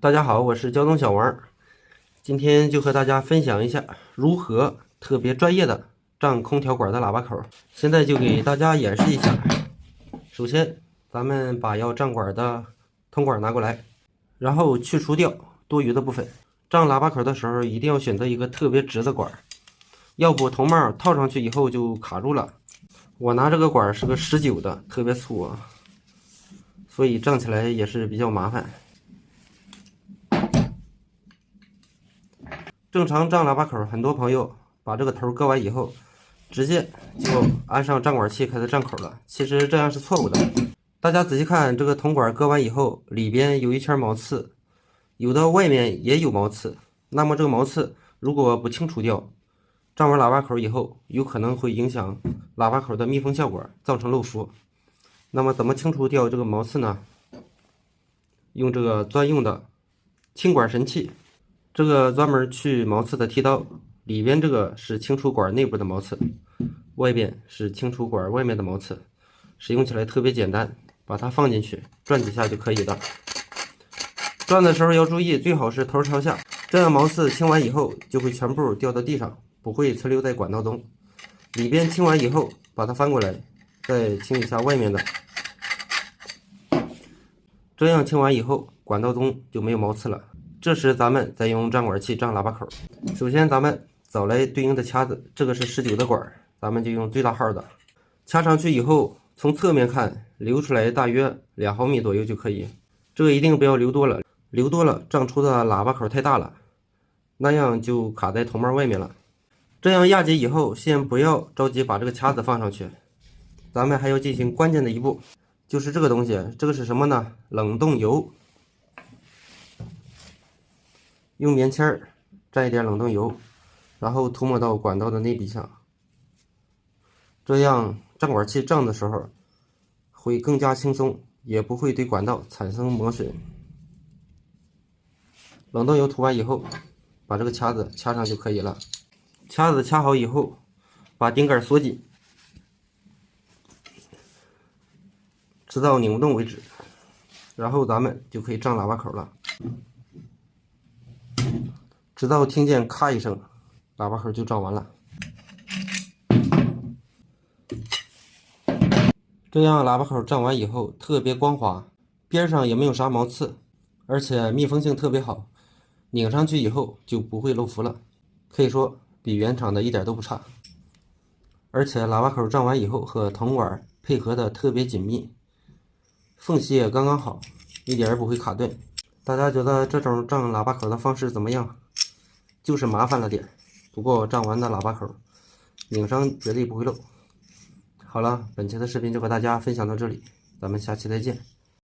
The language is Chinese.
大家好，我是交通小王，今天就和大家分享一下如何特别专业的胀空调管的喇叭口。现在就给大家演示一下。首先，咱们把要胀管的铜管拿过来，然后去除掉多余的部分。胀喇叭口的时候，一定要选择一个特别直的管，要不铜帽套上去以后就卡住了。我拿这个管是个19的，特别粗啊，所以胀起来也是比较麻烦。正常胀喇叭口，很多朋友把这个头割完以后，直接就安上胀管器开始胀口了。其实这样是错误的。大家仔细看，这个铜管割完以后，里边有一圈毛刺，有的外面也有毛刺。那么这个毛刺如果不清除掉，胀完喇叭口以后，有可能会影响喇叭口的密封效果，造成漏出。那么怎么清除掉这个毛刺呢？用这个专用的清管神器。这个专门去毛刺的剃刀，里边这个是清除管内部的毛刺，外边是清除管外面的毛刺，使用起来特别简单，把它放进去转几下就可以了。转的时候要注意，最好是头朝下，这样毛刺清完以后就会全部掉到地上，不会残留在管道中。里边清完以后，把它翻过来，再清一下外面的，这样清完以后，管道中就没有毛刺了。这时咱们再用胀管器胀喇叭口。首先咱们找来对应的掐子，这个是19的管，咱们就用最大号的。掐上去以后，从侧面看留出来大约2毫米左右就可以。这个一定不要留多了，留多了胀出的喇叭口太大了，那样就卡在铜帽外面了。这样压紧以后，先不要着急把这个掐子放上去，咱们还要进行关键的一步，就是这个东西。这个是什么呢？冷冻油。用棉签蘸一点冷冻油，然后涂抹到管道的内壁上，这样胀管器胀的时候会更加轻松，也不会对管道产生磨损。冷冻油涂完以后，把这个掐子掐上就可以了。掐子掐好以后，把顶杆锁紧，直到拧不动为止，然后咱们就可以胀喇叭口了。直到听见咔一声，喇叭口就胀完了。这样喇叭口胀完以后特别光滑，边上也没有啥毛刺，而且密封性特别好，拧上去以后就不会漏浮了，可以说比原厂的一点都不差。而且喇叭口胀完以后和铜管配合的特别紧密，缝隙也刚刚好，一点也不会卡顿。大家觉得这种胀喇叭口的方式怎么样？就是麻烦了点，不过胀完的喇叭口拧上绝对不会漏。好了，本期的视频就和大家分享到这里，咱们下期再见。